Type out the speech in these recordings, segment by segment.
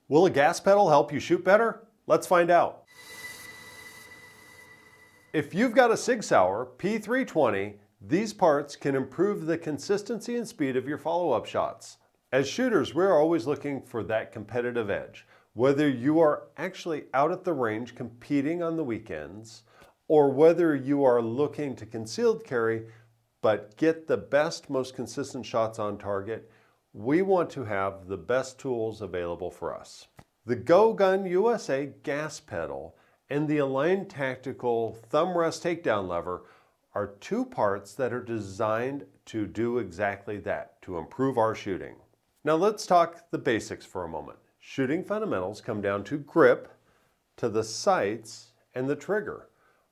Will a gas pedal help you shoot better? Let's find out. If you've got a Sig Sauer P320, these parts can improve the consistency and speed of your follow-up shots. As shooters, we're always looking for that competitive edge. Whether you are actually out at the range competing on the weekends, or whether you are looking to concealed carry, but get the best, most consistent shots on target, we want to have the best tools available for us. The GoGun USA Gas Pedal and the Align Tactical Thumb Rest Takedown Lever are two parts that are designed to do exactly that, to improve our shooting. Now let's talk the basics for a moment. Shooting fundamentals come down to grip, to the sights, and the trigger.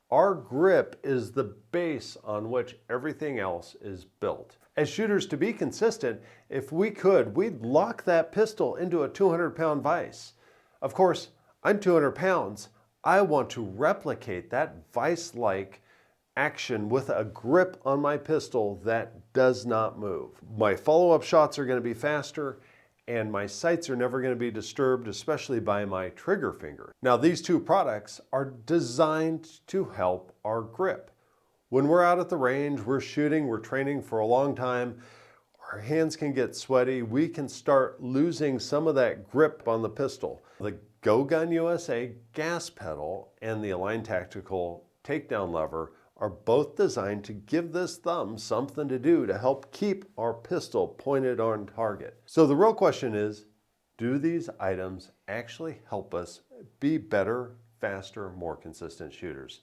Our grip is the base on which everything else is built. As shooters, to be consistent, if we could, we'd lock that pistol into a 200-pound vise. Of course, I'm 200 pounds. I want to replicate that vise-like action with a grip on my pistol that does not move. My follow-up shots are going to be faster, and my sights are never going to be disturbed, especially by my trigger finger. Now, these two products are designed to help our grip. When we're out at the range, we're shooting, we're training for a long time, our hands can get sweaty, we can start losing some of that grip on the pistol. The GoGun USA Gas Pedal and the Align Tactical Takedown Lever are both designed to give this thumb something to do to help keep our pistol pointed on target. So the real question is, do these items actually help us be better, faster, more consistent shooters?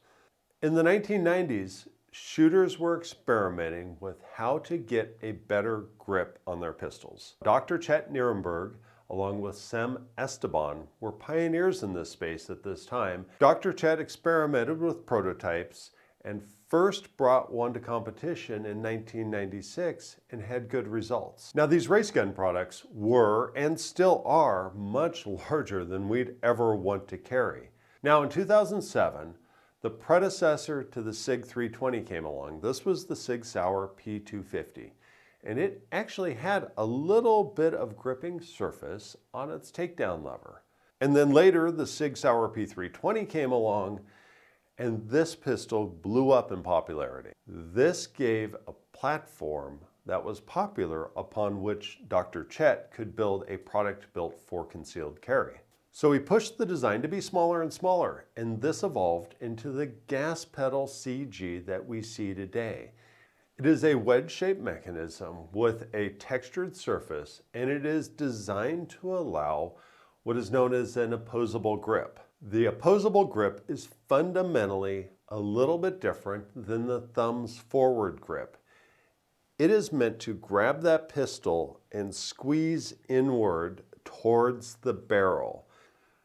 In the 1990s, shooters were experimenting with how to get a better grip on their pistols. Dr. Chet Nirenberg, along with Sem Esteban, were pioneers in this space at this time. Dr. Chet experimented with prototypes and first brought one to competition in 1996 and had good results. Now, these race gun products were and still are much larger than we'd ever want to carry. Now, in 2007, the predecessor to the Sig 320 came along. This was the Sig Sauer P250, and it actually had a little bit of gripping surface on its takedown lever. And then later, the Sig Sauer P320 came along, and this pistol blew up in popularity. This gave a platform that was popular upon which Dr. Chet could build a product built for concealed carry. So he pushed the design to be smaller and smaller, and this evolved into the gas pedal CG that we see today. It is a wedge-shaped mechanism with a textured surface, and it is designed to allow what is known as an opposable grip. The opposable grip is fundamentally a little bit different than the thumb's forward grip. It is meant to grab that pistol and squeeze inward towards the barrel.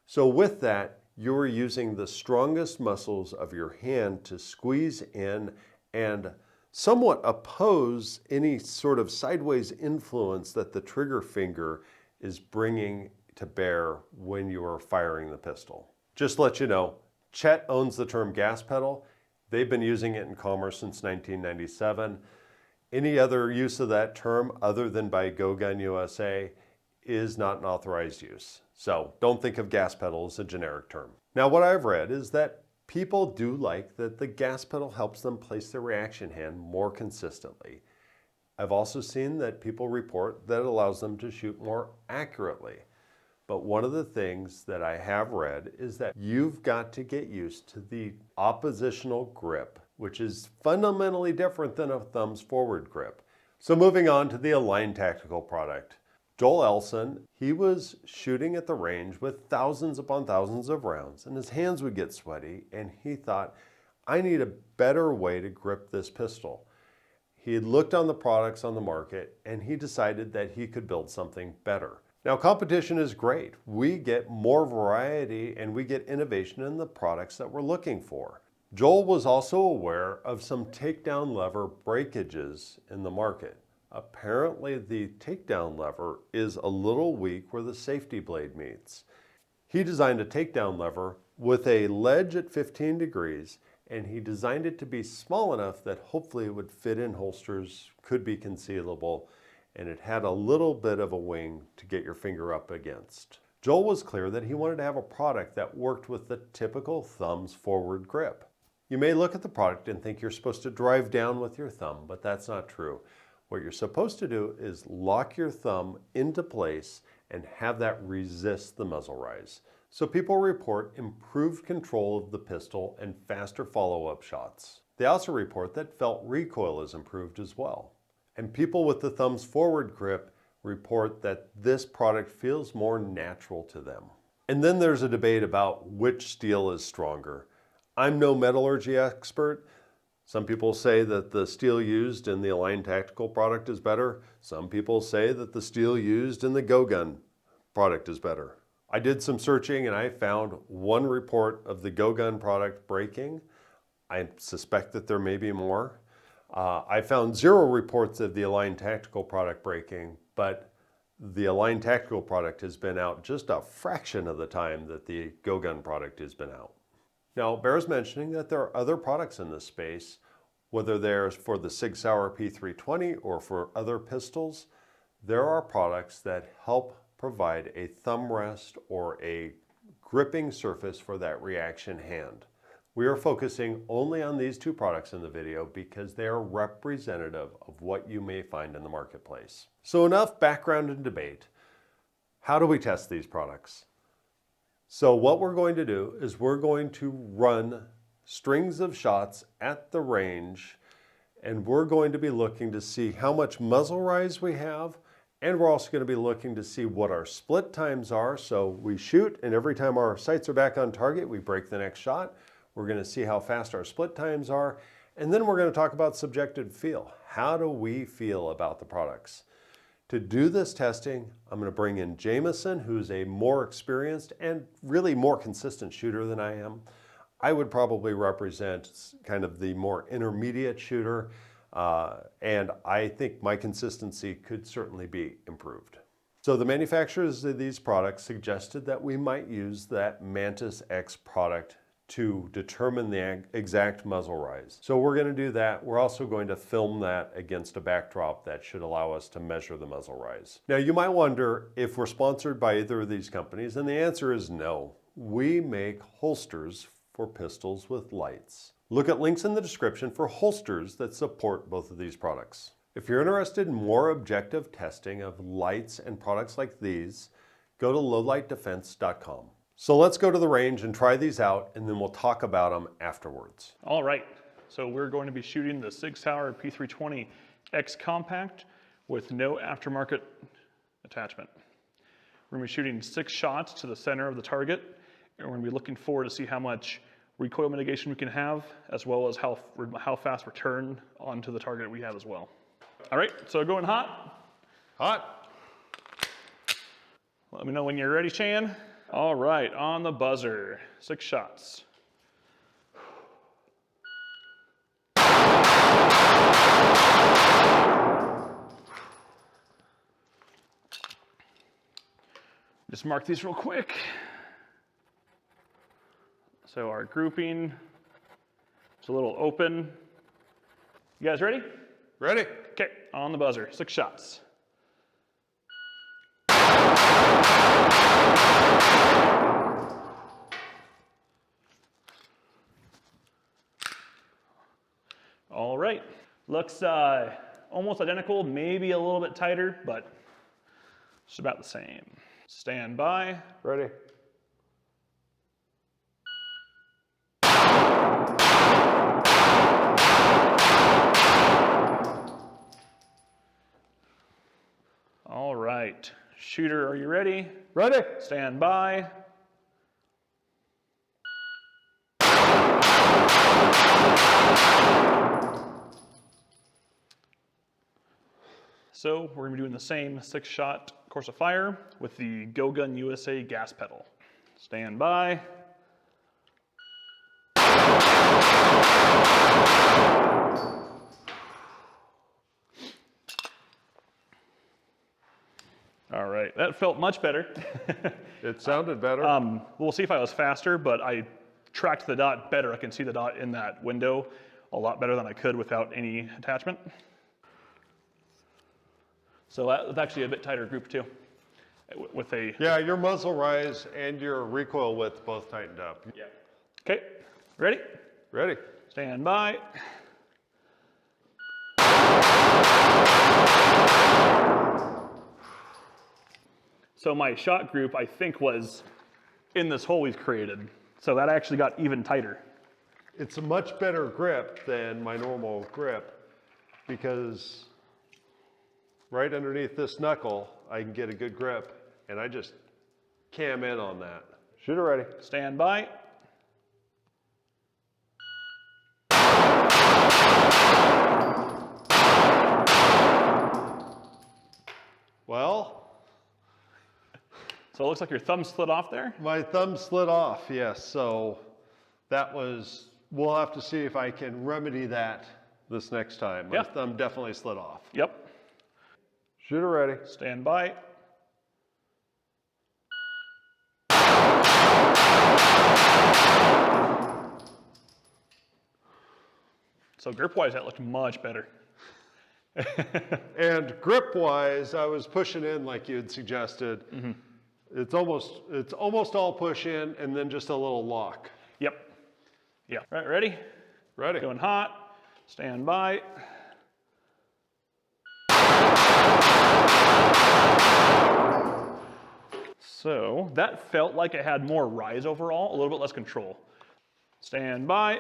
So with that, you're using the strongest muscles of your hand to squeeze in and somewhat oppose any sort of sideways influence that the trigger finger is bringing to bear when you are firing the pistol. Just to let you know, Chet owns the term gas pedal. They've been using it in commerce since 1997. Any other use of that term other than by GoGun USA is not an authorized use. So don't think of gas pedal as a generic term. Now, what I've read is that people do like that the gas pedal helps them place their reaction hand more consistently. I've also seen that people report that it allows them to shoot more accurately. But one of the things that I have read is that you've got to get used to the oppositional grip, which is fundamentally different than a thumb's forward grip. So moving on to the Align Tactical product. Joel Elson, he was shooting at the range with thousands upon thousands of rounds, and his hands would get sweaty, and he thought, I need a better way to grip this pistol. He had looked on the products on the market, and he decided that he could build something better. Now, competition is great. We get more variety and we get innovation in the products that we're looking for. Joel was also aware of some takedown lever breakages in the market. Apparently, the takedown lever is a little weak where the safety blade meets. He designed a takedown lever with a ledge at 15 degrees, and he designed it to be small enough that hopefully it would fit in holsters, could be concealable, and it had a little bit of a wing to get your finger up against. Joel was clear that he wanted to have a product that worked with the typical thumb's forward grip. You may look at the product and think you're supposed to drive down with your thumb, but that's not true. What you're supposed to do is lock your thumb into place and have that resist the muzzle rise. So people report improved control of the pistol and faster follow-up shots. They also report that felt recoil is improved as well. And people with the thumb's forward grip report that this product feels more natural to them. And then there's a debate about which steel is stronger. I'm no metallurgy expert. Some people say that the steel used in the Align Tactical product is better. Some people say that the steel used in the GoGun product is better. I did some searching and I found one report of the GoGun product breaking. I suspect that there may be more. I found 0 reports of the Align Tactical product breaking, but the Align Tactical product has been out just a fraction of the time that the GoGun product has been out. Now, it bears mentioning that there are other products in this space, whether they're for the Sig Sauer P320 or for other pistols. There are products that help provide a thumb rest or a gripping surface for that reaction hand. We are focusing only on these 2 products in the video because they are representative of what you may find in the marketplace. So enough background and debate. How do we test these products? So what we're going to do is we're going to run strings of shots at the range, and we're going to be looking to see how much muzzle rise we have, and we're also going to be looking to see what our split times are. So we shoot, and every time our sights are back on target, we break the next shot. We're going to see how fast our split times are, and then we're going to talk about subjective feel. How do we feel about the products? To do this testing, I'm going to bring in Jamison, who's a more experienced and really more consistent shooter than I am. I would probably represent kind of the more intermediate shooter, and I think my consistency could certainly be improved. So the manufacturers of these products suggested that we might use that MantisX product to determine the exact muzzle rise. So we're going to do that. We're also going to film that against a backdrop that should allow us to measure the muzzle rise. Now you might wonder if we're sponsored by either of these companies, and the answer is no. We make holsters for pistols with lights. Look at links in the description for holsters that support both of these products. If you're interested in more objective testing of lights and products like these, go to lowlightdefense.com. So let's go to the range and try these out, and then we'll talk about them afterwards. All right, so we're going to be shooting the Sig Sauer P320 X Compact with no aftermarket attachment. We're going to be shooting 6 shots to the center of the target, and we're going to be looking forward to see how much recoil mitigation we can have, as well as how fast return onto the target we have as well. All right, so going hot. Hot. Let me know when you're ready, Shan. All right, on the buzzer, 6 shots. Just mark these real quick. So our grouping is a little open. You guys ready? Ready? Okay, on the buzzer, 6 shots. All right, looks almost identical, maybe a little bit tighter, but it's about the same. Stand by. Ready? All right, shooter, are you ready? Ready. Stand by. So we're gonna be doing the same 6-shot course of fire with the GoGun USA Gas Pedal. Stand by. All right, that felt much better. It sounded better. We'll see if I was faster, but I tracked the dot better. I can see the dot in that window a lot better than I could without any attachment. So that's actually a bit tighter group too. with a... Yeah, your muzzle rise and your recoil width both tightened up. Yeah. Okay, ready? Ready. Stand by. So my shot group, I think, was in this hole we've created. So that actually got even tighter. It's a much better grip than my normal grip because right underneath this knuckle, I can get a good grip and I just cam in on that. Shooter ready. Stand by. Well, so it looks like your thumb slid off there. my thumb slid off, yes. So that was, we'll have to see if I can remedy that this next time. My thumb definitely slid off. Yep. Shooter ready. Stand by. So grip-wise, that looked much better. And grip-wise, I was pushing in like you had suggested. Mm-hmm. It's almost all push in and then just a little lock. Yep. Yeah. Right, ready? Ready. Going hot. Stand by. So that felt like it had more rise overall, a little bit less control. Stand by.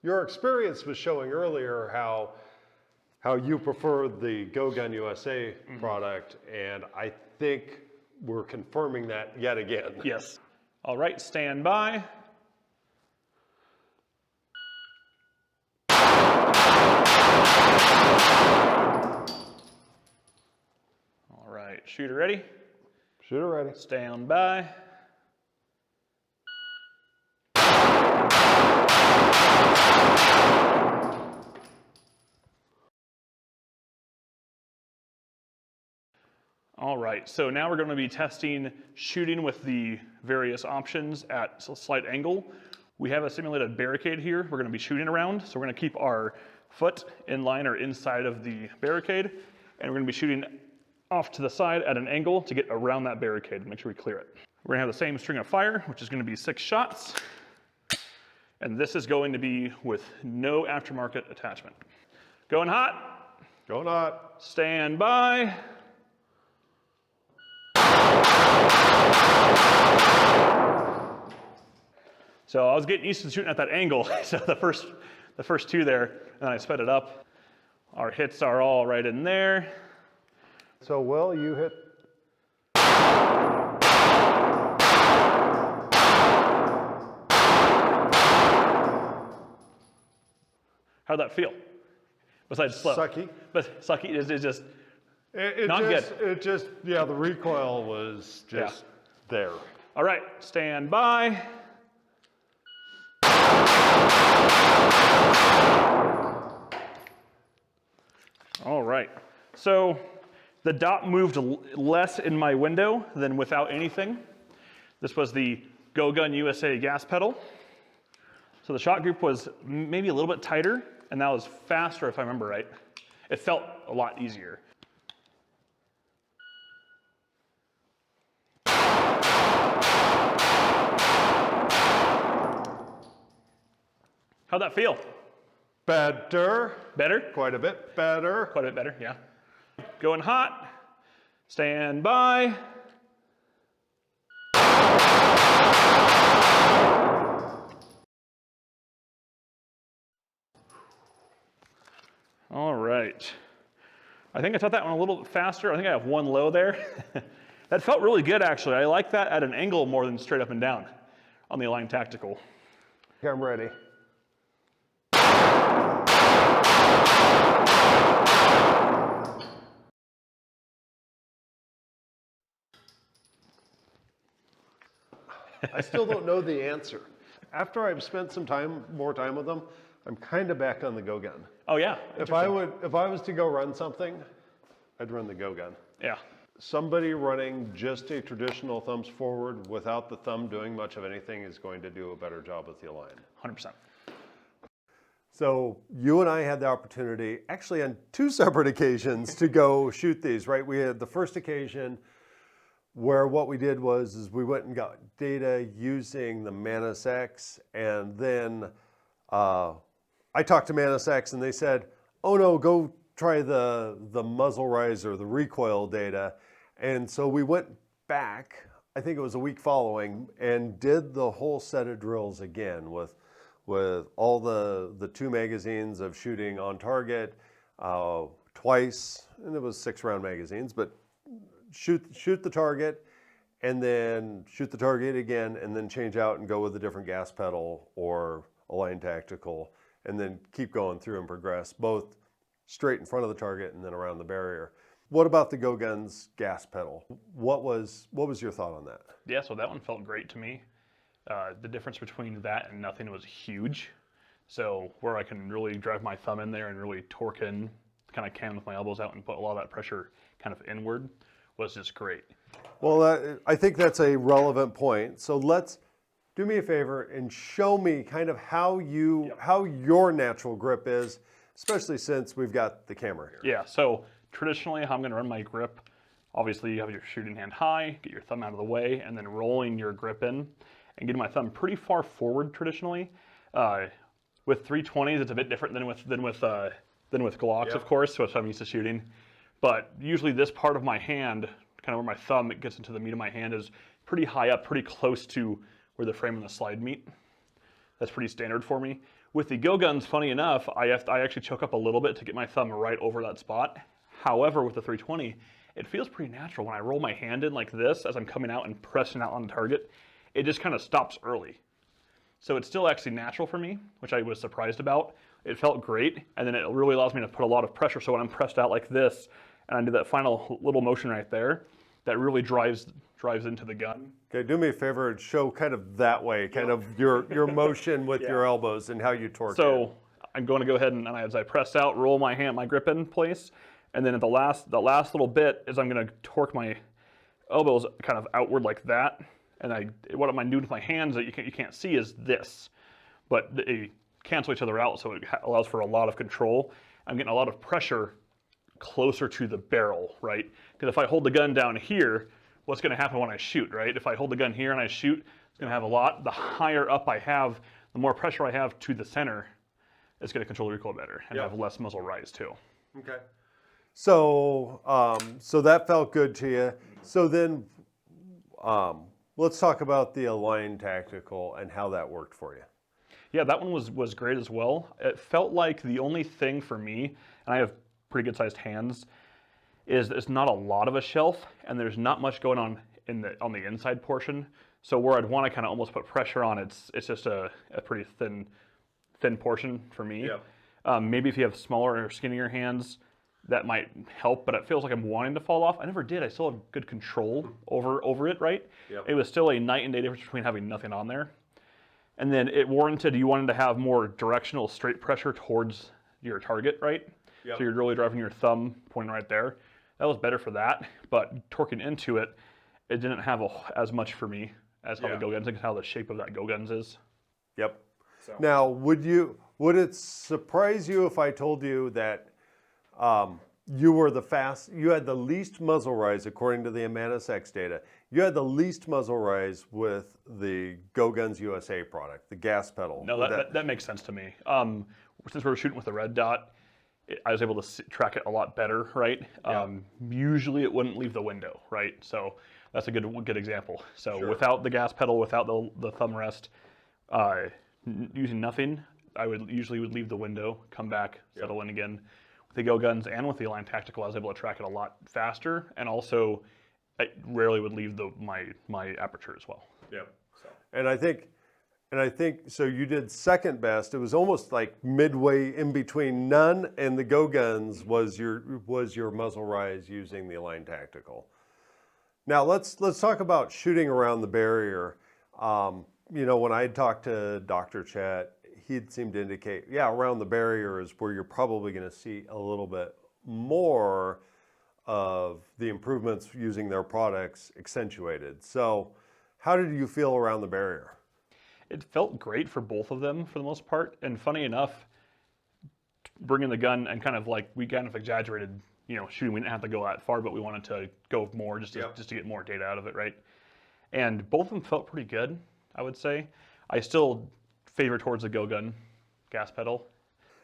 Your experience was showing earlier how you prefer the GoGun USA product, and I think we're confirming that yet again. Yes. All right, stand by. All right, shooter ready? Shooter ready. Stand by. All right, so now we're going to be testing shooting with the various options at a slight angle. We have a simulated barricade here we're going to be shooting around, so we're going to keep our foot in line or inside of the barricade, and we're going to be shooting off to the side at an angle to get around that barricade and make sure we clear it. We're going to have the same string of fire, which is going to be 6 shots, and this is going to be with no aftermarket attachment. Going hot. Going hot. Stand by. So I was getting used to shooting at that angle, so the first 2 there, and then I sped it up. Our hits are all right in there. So Will, you hit. How'd that feel? Besides slow. Sucky. But sucky is just It not just, good. It just, yeah, the recoil was just there. All right, stand by. All right, so the dot moved less in my window than without anything. This was the GoGun USA Gas Pedal. So the shot group was maybe a little bit tighter, and that was faster if I remember right. It felt a lot easier. How'd that feel? Better. Better? Quite a bit better. Quite a bit better, yeah. Going hot. Stand by. All right. I think I shot that one a little bit faster. I think I have 1 low there. That felt really good, actually. I like that at an angle more than straight up and down on the Align Tactical. I'm ready. I still don't know the answer. After I've spent some more time with them, I'm kind of back on the GoGun. Oh yeah. If I was to go run something, I'd run the GoGun. Yeah. Somebody running just a traditional thumbs forward without the thumb doing much of anything is going to do a better job with the Align. 100%. So you and I had the opportunity, actually on 2 separate occasions, to go shoot these, right? We had the first occasion where what we did is we went and got data using the MantisX, and then I talked to MantisX and they said, oh no, go try the muzzle rise or the recoil data. And so we went back, I think it was a week following, and did the whole set of drills again with all the 2 magazines of shooting on target twice, and it was 6-round magazines, but shoot the target, and then shoot the target again, and then change out and go with a different gas pedal or a line tactical, and then keep going through and progress, both straight in front of the target and then around the barrier. What about the GoGun's gas pedal? What was your thought on that? Yeah, so that one felt great to me. The difference between that and nothing was huge. So where I can really drive my thumb in there and really torque in, kind of can with my elbows out and put a lot of that pressure kind of inward, was just great. Well, I think that's a relevant point. So let's do me a favor and show me kind of how your natural grip is, especially since we've got the camera here. Yeah, so traditionally how I'm going to run my grip, obviously you have your shooting hand high, get your thumb out of the way, and then rolling your grip in and getting my thumb pretty far forward traditionally. With 320s, it's a bit different than with Glocks, of course, which I'm used to shooting. But usually this part of my hand, kind of where my thumb gets into the meat of my hand, is pretty high up, pretty close to where the frame and the slide meet. That's pretty standard for me. With the GoGuns, funny enough, I actually choke up a little bit to get my thumb right over that spot. However, with the 320, it feels pretty natural when I roll my hand in like this as I'm coming out and pressing out on the target. It just kind of stops early. So it's still actually natural for me, which I was surprised about. It felt great, and then it really allows me to put a lot of pressure. So when I'm pressed out like this, and I do that final little motion right there, that really drives into the gun. Okay, do me a favor and show kind of that way, kind of your motion with your elbows and how you torque it. So I'm going to go ahead and as I press out, roll my grip in place, and then at the last little bit is I'm going to torque my elbows kind of outward like that. And what I'm doing with my hands that you can't see is this, but they cancel each other out, so it allows for a lot of control. I'm getting a lot of pressure closer to the barrel, right? Because if I hold the gun down here, what's going to happen when I shoot, right? If I hold the gun here and I shoot, it's going to have a lot. The higher up I have, the more pressure I have to the center, it's going to control the recoil better and have less muzzle rise too. Okay. So, so that felt good to you. So then, let's talk about the Align Tactical and how that worked for you. Yeah, that one was great as well. It felt like the only thing for me, and I have pretty good sized hands, is there's not a lot of a shelf and there's not much going on on the inside portion. So where I'd want to kind of almost put pressure on, it's just a pretty thin portion for me. Yeah. Maybe if you have smaller or skinnier hands, that might help, but it feels like I'm wanting to fall off. I never did. I still had good control over it, right? Yep. It was still a night and day difference between having nothing on there. And then it warranted you wanted to have more directional straight pressure towards your target, right? Yep. So you're really driving your thumb pointing right there. That was better for that, but torquing into it, it didn't have as much for me as how the GoGuns and how the shape of that GoGuns is. Yep. So. Now, would it surprise you if I told you that you had the least muzzle rise according to the MantisX data? You had the least muzzle rise with the GoGuns USA product, the gas pedal. No, that makes sense to me. Since we were shooting with the red dot, I was able to track it a lot better, right? Yeah. Usually it wouldn't leave the window, right? So that's a good example. So without the gas pedal, without the thumb rest, using nothing, I usually would leave the window, come back, settle in again. With the GoGuns and with the Align Tactical, I was able to track it a lot faster, and also I rarely would leave my aperture as well. Yeah. So. And I think so. You did second best. It was almost like midway in between none and the GoGuns was your muzzle rise using the Align Tactical. Now let's talk about shooting around the barrier. You know, when I talked to Dr. Chet, he'd seemed to indicate, around the barrier is where you're probably going to see a little bit more of the improvements using their products accentuated. So how did you feel around the barrier? It felt great for both of them for the most part. And funny enough, bringing the gun and kind of like, we kind of exaggerated, shooting. We didn't have to go that far, but we wanted to go more just to get more data out of it, right? And both of them felt pretty good, I would say. I still favor towards the GoGun gas pedal.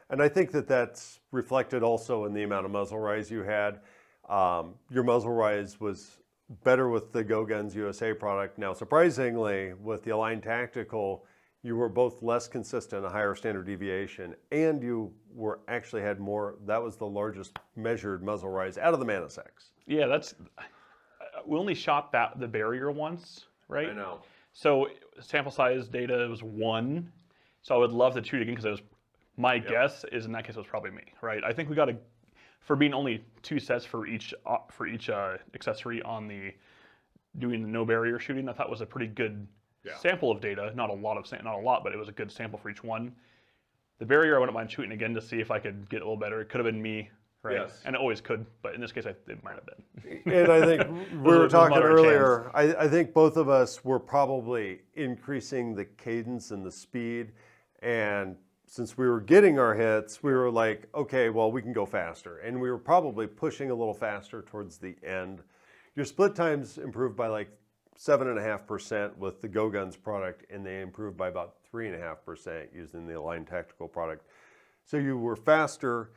And I think that that's reflected also in the amount of muzzle rise you had. Your muzzle rise was better with the GoGun USA product. Now, surprisingly, with the Align Tactical, you were both less consistent, a higher standard deviation, and you were actually had more. That was the largest measured muzzle rise out of the MantisX. Yeah, we only shot the Barrier once, right? I know. So sample size data was 1. So I would love to shoot again because it was, my guess is in that case it was probably me, right? I think we got for being only 2 sets for each accessory on doing the no barrier shooting. I thought was a pretty good sample of data. Not a lot, but it was a good sample for each one. The Barrier I wouldn't mind shooting again to see if I could get a little better. It could have been me, right? Yes. And it always could, but in this case it might have been. And I think we were talking earlier, I think both of us were probably increasing the cadence and the speed, and since we were getting our hits, we were like, okay, well, we can go faster. And we were probably pushing a little faster towards the end. Your split times improved by like 7.5% with the GoGun's product, and they improved by about 3.5% using the Align Tactical product. So you were faster,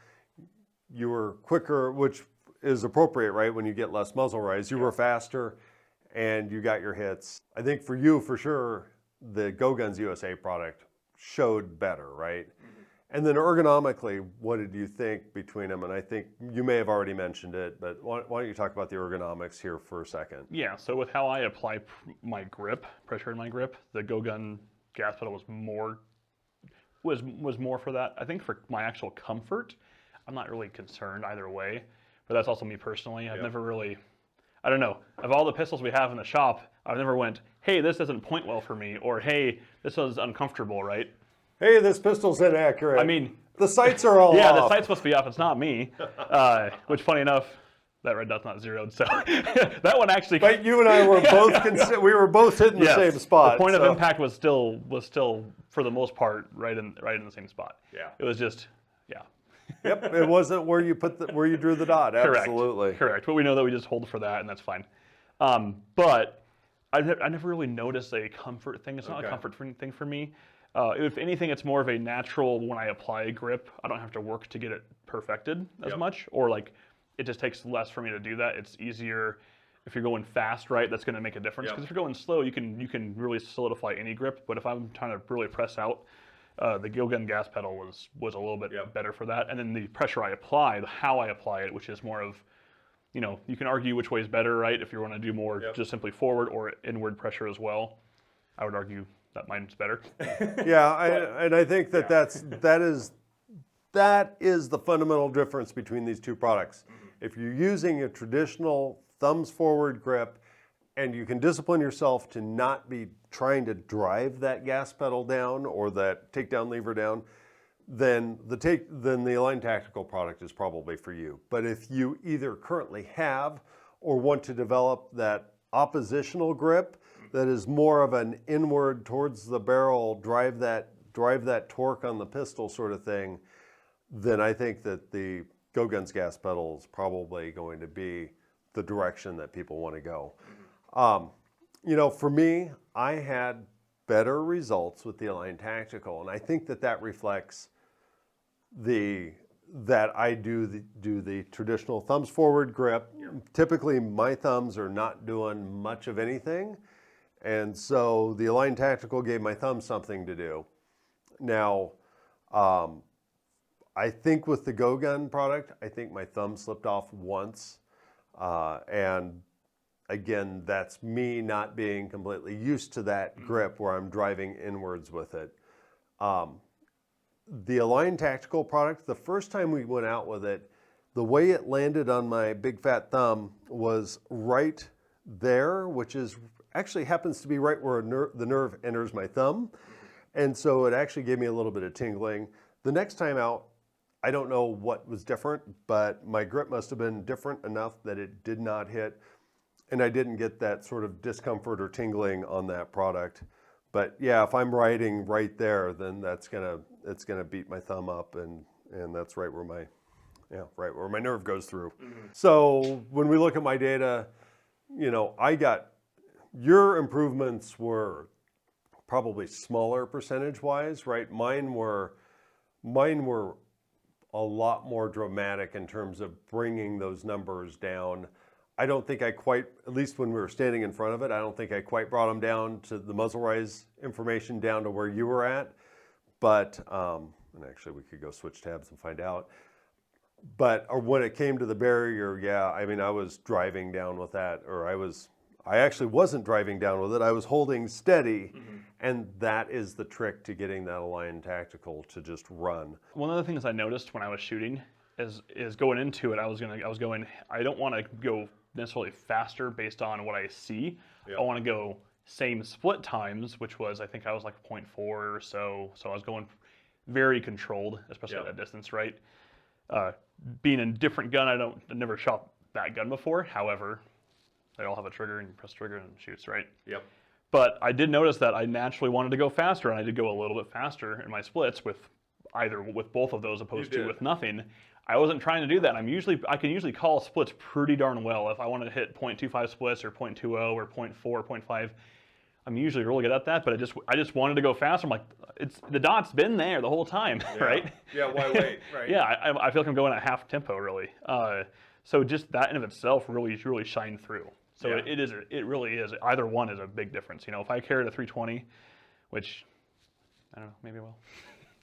you were quicker, which is appropriate, right? When you get less muzzle rise, you were faster and you got your hits. I think for you, for sure, the GoGun's USA product showed better, right? And then ergonomically, what did you think between them? And I think you may have already mentioned it, but why don't you talk about the ergonomics here for a second? Yeah, so with how I apply my grip, pressure in my grip, the GoGun gas pedal was more for that. I think for my actual comfort, I'm not really concerned either way, but that's also me personally. I've never really, I don't know, of all the pistols we have in the shop, I've never went, hey, this doesn't point well for me, or hey, this is uncomfortable, right? Hey, this pistol's inaccurate. I mean, the sights are all yeah, off. the sights must be off. It's not me. Which, funny enough, that red dot's not zeroed. So that one actually. But you and I were both we were both hitting the same spot. The point of impact was still for the most part right in the same spot. Yeah. It was just Yep. It wasn't where you where you drew the dot. Absolutely. Correct. But we know that we just hold for that, and that's fine. But I never really noticed a comfort thing. It's not a comfort thing for me. If anything, it's more of a natural, when I apply a grip, I don't have to work to get it perfected as much, or like it just takes less for me to do that. It's easier if you're going fast, right? That's going to make a difference. Because if you're going slow, you can really solidify any grip. But if I'm trying to really press out, the GoGun gas pedal was a little bit better for that. And then the pressure I apply, how I apply it, which is more of, you can argue which way is better, right? If you want to do more just simply forward or inward pressure as well, I would argue that mine's better. And I think that that is the fundamental difference between these two products. If you're using a traditional thumbs forward grip and you can discipline yourself to not be trying to drive that gas pedal down or that takedown lever down, then the Align Tactical product is probably for you. But if you either currently have or want to develop that oppositional grip that is more of an inward towards the barrel, drive that torque on the pistol sort of thing, then I think that the GoGun's gas pedal is probably going to be the direction that people want to go. For me, I had better results with the Align Tactical, and I think that reflects that I do the traditional thumbs forward grip. Typically, my thumbs are not doing much of anything, and so the Align Tactical gave my thumbs something to do. Now, I think with the GoGun product, I think my thumb slipped off once, and again, that's me not being completely used to that grip where I'm driving inwards with it. The Align Tactical product, the first time we went out with it, the way it landed on my big fat thumb was right there, which actually happens to be right where the nerve enters my thumb. And so it actually gave me a little bit of tingling. The next time out, I don't know what was different, but my grip must have been different enough that it did not hit, and I didn't get that sort of discomfort or tingling on that product. But yeah, if I'm riding right there, then it's gonna beat my thumb up, and and that's right where my nerve goes through. So when we look at my data, you know, your improvements were probably smaller percentage-wise, right? Mine were a lot more dramatic in terms of bringing those numbers down. I don't think I quite, at least when we were standing in front of it, I don't think I quite brought them down to the muzzle rise information down to where you were at. But, and actually we could go switch tabs and find out. But when it came to the Barrier, yeah, I mean, I was driving down with that, or I actually wasn't driving down with it. I was holding steady, and that is the trick to getting that Align Tactical to just run. One of the things I noticed when I was shooting is going into it, I don't want to go necessarily faster based on what I see. Yep. I want to go same split times, which was, I think I was like 0.4 or so. So I was going very controlled, especially at that distance, right? Being a different gun, I never shot that gun before. However, they all have a trigger and you press trigger and it shoots, right? Yep. But I did notice that I naturally wanted to go faster, and I did go a little bit faster in my splits with both of those opposed to with nothing. I wasn't trying to do that. I can usually call splits pretty darn well. If I want to hit 0.25 splits or 0.20 or 0.4, 0.5, I'm usually really good at that. But I just wanted to go faster. I'm like, the dot's been there the whole time, right? Yeah, why wait, right? Yeah, I feel like I'm going at half tempo really. So just that in of itself really shined through. So it really is. Either one is a big difference. You know, if I carried a 320, which I don't know, maybe I will.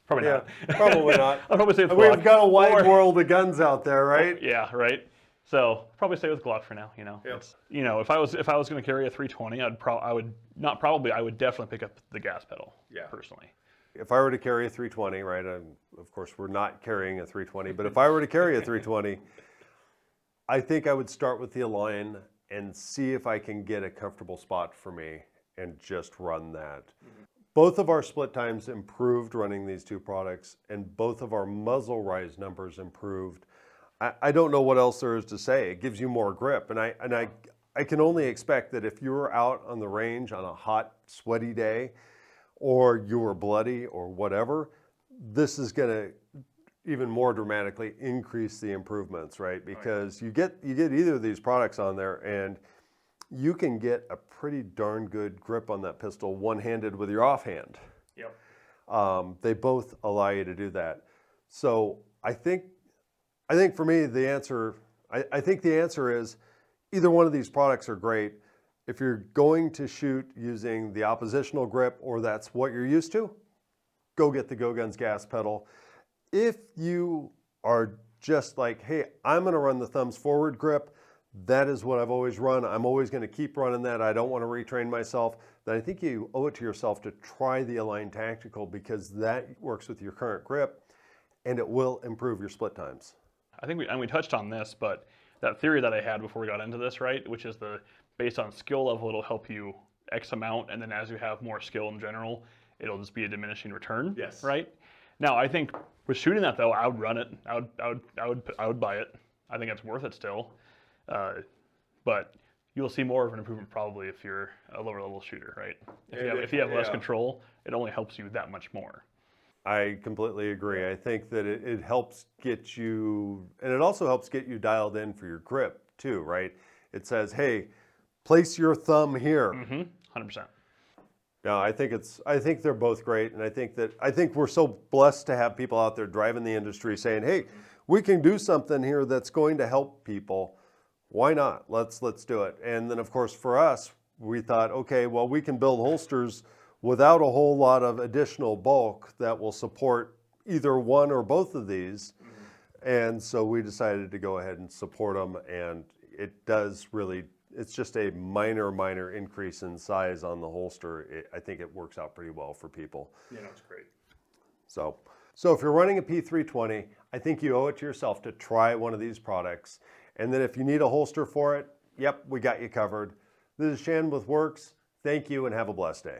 Probably not. Probably not. I'll probably say with We've Glock. got a wide world of guns out there, right? Yeah, right. So probably stay with Glock for now. You know, you know, if I was going to carry a 320, I would definitely pick up the gas pedal. Yeah. Personally. If I were to carry a 320, right? Of course, we're not carrying a 320, but if I were to carry a 320, I think I would start with the Align and see if I can get a comfortable spot for me and just run that. Both of our split times improved running these two products, and both of our muzzle rise numbers improved. I don't know what else there is to say. It gives you more grip, and I can only expect that if you were out on the range on a hot, sweaty day, or you were bloody or whatever, this is going to even more dramatically increase the improvements, right? Because you get either of these products on there, and you can get a pretty darn good grip on that pistol one-handed with your offhand. Yep. They both allow you to do that. So I think for me the answer, I think the answer is either one of these products are great. If you're going to shoot using the oppositional grip, or that's what you're used to, go get the GoGun's gas pedal. If you are just like, hey, I'm going to run the thumbs forward grip, that is what I've always run, I'm always going to keep running that, I don't want to retrain myself, then I think you owe it to yourself to try the Align Tactical, because that works with your current grip and it will improve your split times. I think we touched on this, but that theory that I had before we got into this, right, which is based on skill level, it'll help you X amount, and then as you have more skill in general, it'll just be a diminishing return. Yes. Right? Now, I think with shooting that though, I would run it. I would buy it. I think it's worth it still. But you'll see more of an improvement probably if you're a lower level shooter, right? If you have less control, it only helps you that much more. I completely agree. I think that it helps get you, and it also helps get you dialed in for your grip too, right? It says, hey, place your thumb here. 100%. No, I think they're both great, and I think we're so blessed to have people out there driving the industry saying, hey, we can do something here that's going to help people. Why not? Let's do it. And then of course for us, we thought, okay, well, we can build holsters without a whole lot of additional bulk that will support either one or both of these. And so we decided to go ahead and support them, and it does really, it's just a minor increase in size on the holster. I think it works out pretty well for people. Yeah, that's great. So if you're running a P320, I think you owe it to yourself to try one of these products. And then if you need a holster for it, yep, we got you covered. This is Shan with Works. Thank you and have a blessed day.